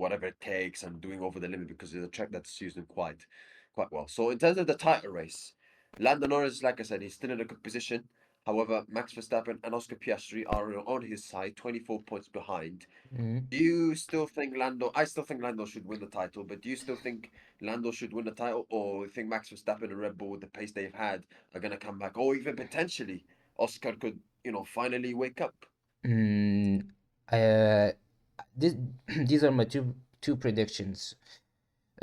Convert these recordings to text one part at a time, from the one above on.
whatever it takes and doing over the limit because it's a track that suits him quite well. So in terms of the title race, Lando Norris, like I said, he's still in a good position. However, Max Verstappen and Oscar Piastri are on his side, 24 points behind. Mhm. Do you still think Lando? I still think Lando should win the title, but do you still think Lando should win the title, or you think Max Verstappen and Red Bull, with the pace they've had, are gonna come back, or even potentially Oscar could, finally wake up? Mm, uh, this, these are my two predictions.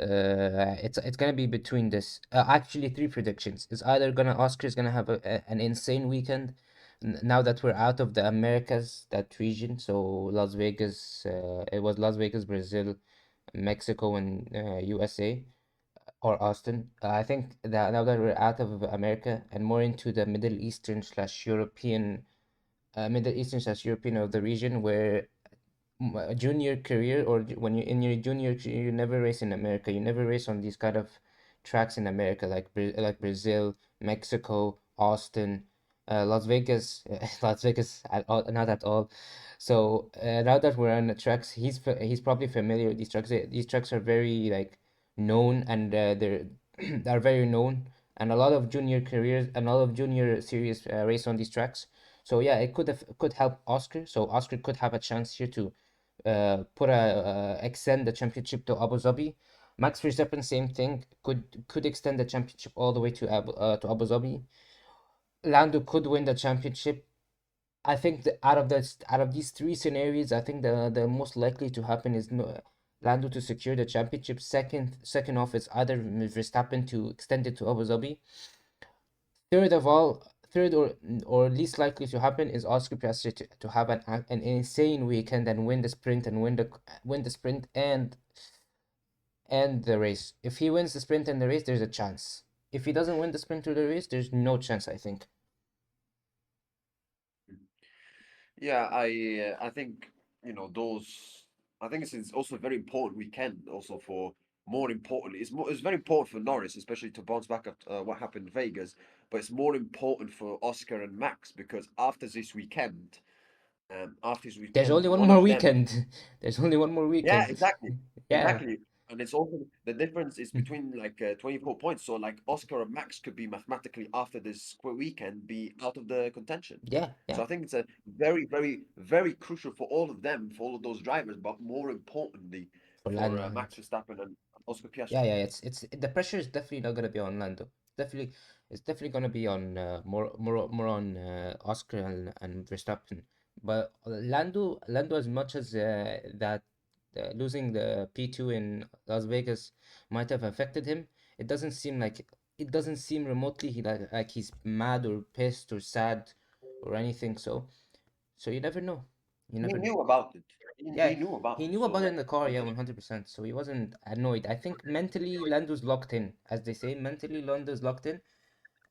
It's gonna be between this. Actually, three predictions. It's either gonna Oscar's gonna have an insane weekend. Now that we're out of the Americas, that region, so Las Vegas, it was Las Vegas, Brazil, Mexico, and USA or Austin. I think that now that we're out of America and more into the Middle Eastern slash European of the region, where a junior career or when you're in your junior career, you never race in America. You never race on these kind of tracks in America, like like Brazil, Mexico, Austin, Las Vegas, Las Vegas at all, not at all. So now that we're on the tracks, he's probably familiar with these tracks. These tracks are very like known and they're are very known, and a lot of junior careers and a lot of junior series race on these tracks. So yeah, could help Oscar. So Oscar could have a chance here to extend the championship to Abu Dhabi. Max Verstappen, same thing, could extend the championship all the way to Abu Dhabi. Lando could win the championship. I think out of these three scenarios, I think the most likely to happen is no, Lando to secure the championship. Second off is either Verstappen to extend it to Abu Dhabi. Third or least likely to happen is Oscar Piastri to have an insane weekend and win the sprint and win the sprint and the race. If he wins the sprint and the race, there's a chance. If he doesn't win the sprint or the race, there's no chance, I think. Yeah, I think those. I think it's also a very important weekend. Also for more importantly, it's very important for Norris, especially to bounce back at what happened in Vegas. But it's more important for Oscar and Max because after this There's weekend, only one one more of them. weekend. There's only one more Yeah, weekend. exactly. Yeah. Exactly. And it's also the difference is between like 24 points. So like Oscar and Max could be mathematically after this weekend be out of the contention. Yeah, So yeah. I think it's a very, very, very crucial for all of them, for all of those drivers, but more importantly For for Lando. Max Verstappen and Oscar Yeah, Piastri. yeah, it's the pressure is definitely not gonna be on Lando. Definitely, it's definitely gonna be on more on Oscar and Verstappen. But Lando, as much as that losing the P2 in Las Vegas might have affected him, it doesn't seem like it doesn't seem remotely like he's mad or pissed or sad or anything. So you never know. You He never know. knew about it. Yeah, He knew about he it. knew about it So in the car, I yeah, just 100%. So he wasn't annoyed. I think mentally Lando's locked in, as they say. Mentally Lando's locked in,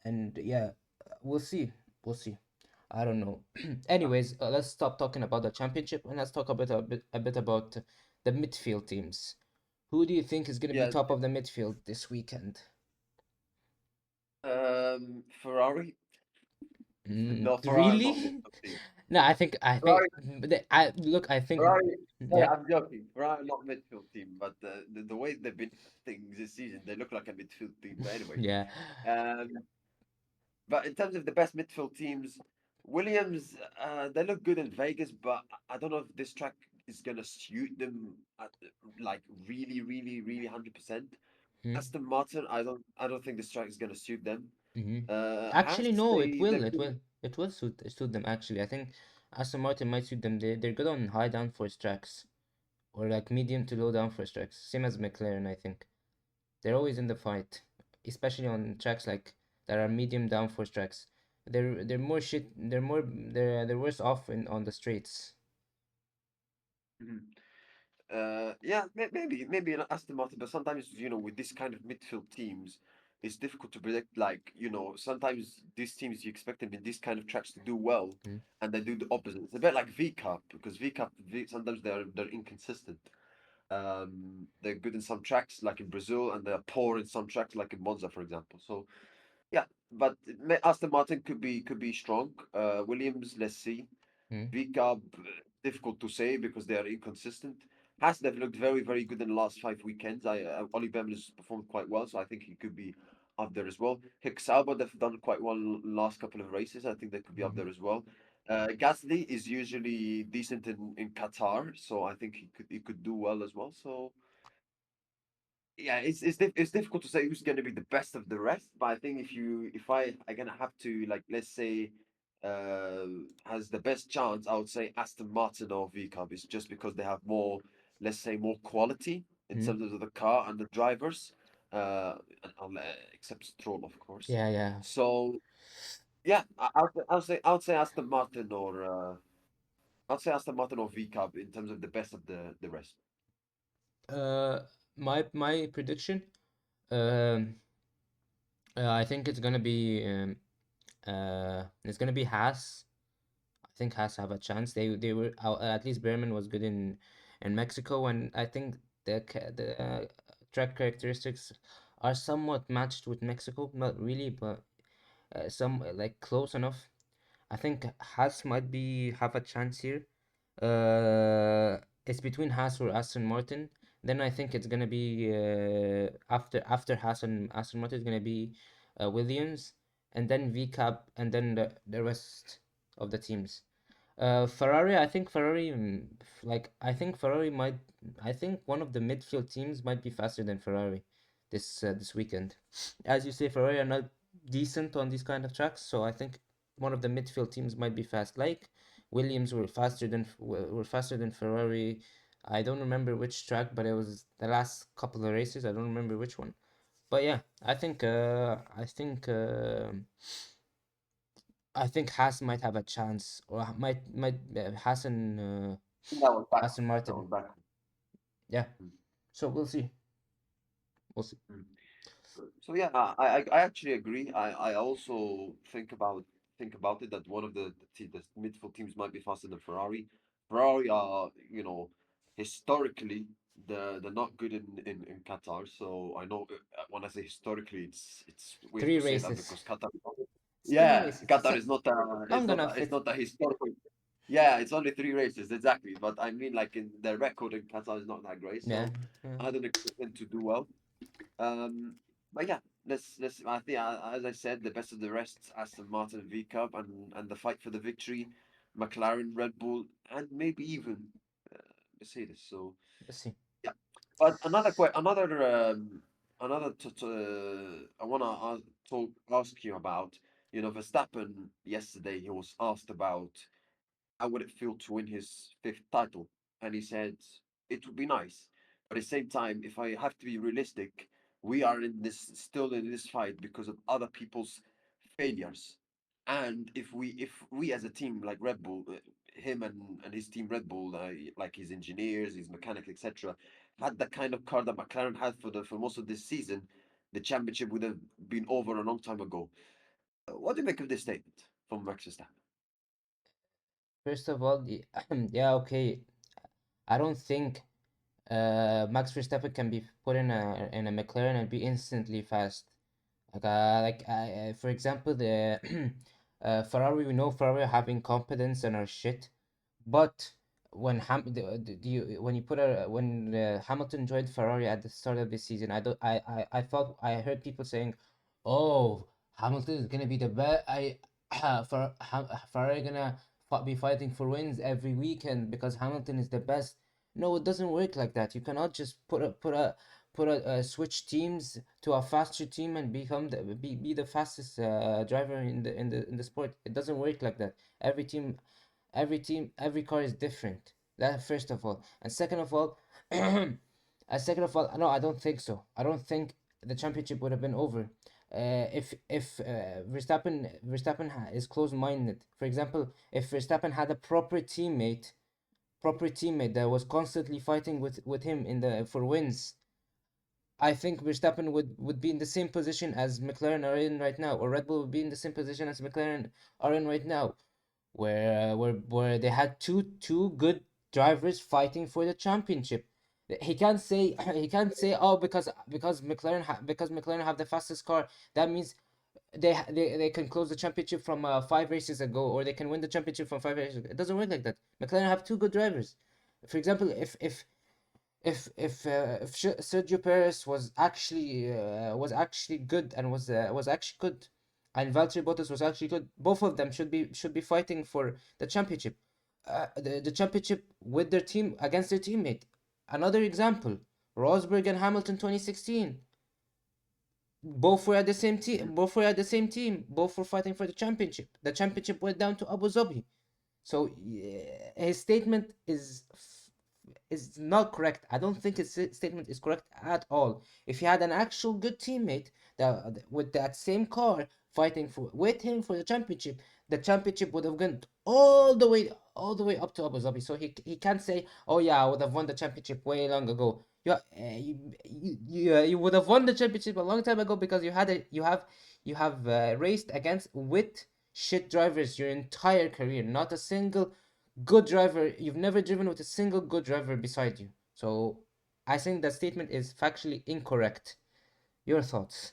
and yeah, we'll see. We'll see. I don't know. Anyways, let's stop talking about the championship and let's talk a bit about the midfield teams. Who do you think is gonna be yeah. top of the midfield this weekend? Ferrari. No, Ferrari not Really? midfield team. No, I think Ferrari I think Ferrari, sorry, yeah. I'm joking. Ferrari not midfield team, but the way they've been things this season, they look like a midfield team. But anyway, Yeah. um, but in terms of the best midfield teams, Williams, they look good in Vegas, but I don't know if this track is gonna suit them like really, really, really 100%. Hmm. Aston Martin, I don't think this track is gonna suit them. Hmm. Haas, Actually, no, it they're will. It good. will. It will suit them. Actually, I think Aston Martin might suit them. They're good on high downforce tracks or like medium to low downforce tracks. Same as McLaren, I think. They're always in the fight, especially on tracks like that are medium downforce tracks. They're more shit. They're worse off on the straights. Mhm. Yeah, maybe an Aston Martin, but sometimes with this kind of midfield teams, it's difficult to predict. Like sometimes these teams you expect them in these kind of tracks to do well, Mm. and they do the opposite. It's a bit like V Cup because sometimes they're inconsistent. They're good in some tracks like in Brazil, and they're poor in some tracks like in Monza, for example. So yeah, but Aston Martin could be strong. Williams, let's see. Mm. V Cup, difficult to say because they are inconsistent. Hasselhoff looked very, very good in the last 5 weekends. Ollie Behrman has performed quite well, so I think he could be up there as well. Hicks Sauber, they've done quite well last couple of races. I think they could be up Mhm. there as well. Gasly is usually decent in Qatar, so I think he could do well as well. So yeah, it's difficult to say who's going to be the best of the rest, but I think if I gonna have to, like, let's say uh has the best chance, I would say Aston Martin or VCAB. It's just because they have more, let's say, more quality in Mhm. terms of the car and the drivers, uh except Stroll, of course. Yeah, yeah. So yeah, I would say Aston Martin or I'd say Aston Martin or VCAB in terms of the best of the rest. Uh, my prediction. Um, I think it's gonna be Haas. I think Haas have a chance. They were at least Behrman was good in Mexico, and I think the track characteristics are somewhat matched with Mexico. Not really, but some like close enough. I think Haas might be have a chance here. It's between Haas or Aston Martin. Then I think it's gonna be after Haas and Aston Martin is gonna be Williams, and then VCAP, and then the rest of the teams. Ferrari, I think Ferrari, I think Ferrari might, I think one of the midfield teams might be faster than Ferrari this weekend. As you say, Ferrari are not decent on these kind of tracks, so I think one of the midfield teams might be fast. Like Williams were faster than Ferrari. I don't remember which track, but it was the last couple of races. I don't remember which one. But yeah, I think Haas might have a chance, or might Haas and That was back. Aston That Martin. was back. Yeah, so we'll see. We'll see. Mm. So yeah, I actually agree. I also think about it that one of the midfield teams might be faster than Ferrari. Ferrari are, historically they're not good in Qatar. So I know, when I say historically, it's weird Three to say that races. because Qatar. It's three Yeah, races. Qatar is not a it's Long not a, enough. it's It's not a historical. Yeah, it's only 3 races exactly. But I mean, like, in their record in Qatar is not that great. yeah. So Yeah. I don't expect them to do well. But yeah, let's. I think, as I said, the best of the rest: Aston Martin V Cup, and the fight for the victory, McLaren, Red Bull, and maybe even uh, Mercedes. So We'll see. yeah. But I wanna ask you about, Verstappen yesterday. He was asked about how would it feel to win his fifth title? And he said, it would be nice. But at the same time, if I have to be realistic, we are still in this fight because of other people's failures. And if we as a team like Red Bull, him and his team Red Bull, like his engineers, his mechanics, etc., had the kind of car that McLaren had for most of this season, the championship would have been over a long time ago. What do you make of this statement from Max Verstappen? First of all, yeah, okay. I don't think Max Verstappen can be put in a McLaren and be instantly fast. For example, the Ferrari. We know Ferrari have incompetence and are shit. But when you put a when Hamilton joined Ferrari at the start of the season, I don't I thought I heard people saying, "Oh, Hamilton is gonna be the best. Ferrari gonna be fighting for wins every weekend because Hamilton is the best." No, it doesn't work like that. You cannot just switch teams to a faster team and be the fastest driver in the sport. It doesn't work like that. Every car is different. That first of all, and second of all, no, I don't think so. I don't think the championship would have been over if Verstappen is close-minded. For example, if Verstappen had a proper teammate that was constantly fighting with him in the for wins, I think Verstappen would be in the same position as McLaren are in right now, or Red Bull would be in the same position as McLaren are in right now, where they had two good drivers fighting for the championship. He can't say, oh, because McLaren have the fastest car, that means they can close the championship from 5 races ago, or they can win the championship from 5 races ago. It doesn't work like that. McLaren have two good drivers. For example, if If Sergio Perez was actually good and was actually good, and Valtteri Bottas was actually good, both of them should be fighting for the championship, the championship with their team against their teammate. Another example, Rosberg and Hamilton 2016. Both were at the same team. Both were at the same team. Both were fighting for the championship. The championship went down to Abu Dhabi. So yeah, his statement is not correct. I don't think his statement is correct at all. If he had an actual good teammate that with that same car fighting for with him for the championship would have gone all the way up to Abu Dhabi. So he can't say, "Oh yeah, I would have won the championship way long ago." You would have won the championship a long time ago because you have raced against with shit drivers your entire career. Not a single good driver. You've never driven with a single good driver beside you. So I think that statement is factually incorrect. Your thoughts?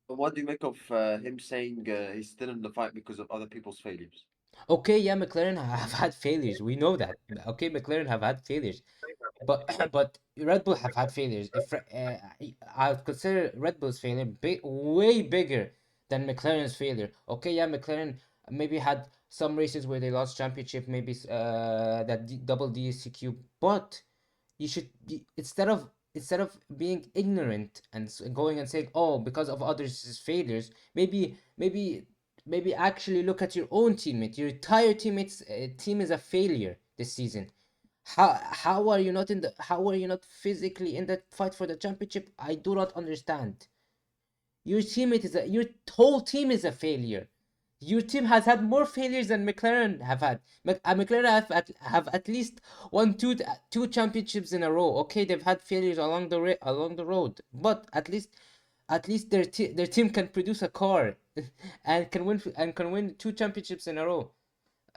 But what do you make of him saying he's still in the fight because of other people's failures? Okay, yeah, McLaren have had failures. We know that. Okay, McLaren have had failures, but but Red Bull have had failures. If I would consider Red Bull's failure way bigger than McLaren's failure. Okay, yeah, McLaren maybe had some races where they lost championship, maybe double DCQ, but you should instead of being ignorant and going and saying, oh, because of others' failures, maybe actually look at your own teammate. Your entire teammates team is a failure this season. How are you not in the how are you not physically in that fight for the championship? I do not understand. Your whole team is a failure. Your team has had more failures than McLaren have had. McLaren have at least won two championships in a row. Okay, they've had failures along the road, but at least their team can produce a car and can win two championships in a row.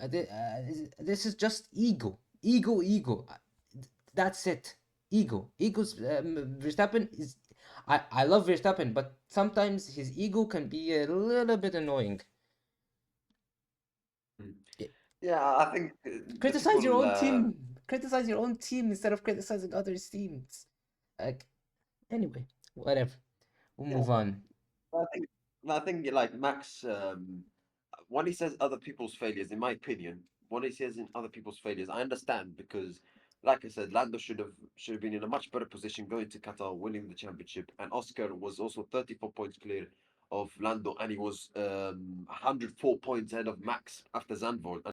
This is just ego. That's it. Ego's Verstappen is. I love Verstappen, but sometimes his ego can be a little bit annoying. Mm. I- Yeah, I think the Criticize your people. own team. Criticize your own team instead of criticizing others' teams. Like anyway, whatever. We'll Yeah, move on. I think like Max. When he says other people's failures, in my opinion, when he says in other people's failures, I understand because, like I said, Lando should have been in a much better position going to Qatar, winning the championship, and Oscar was also 34 points clear of Lando, and he was 104 points ahead of Max after Zandvoort.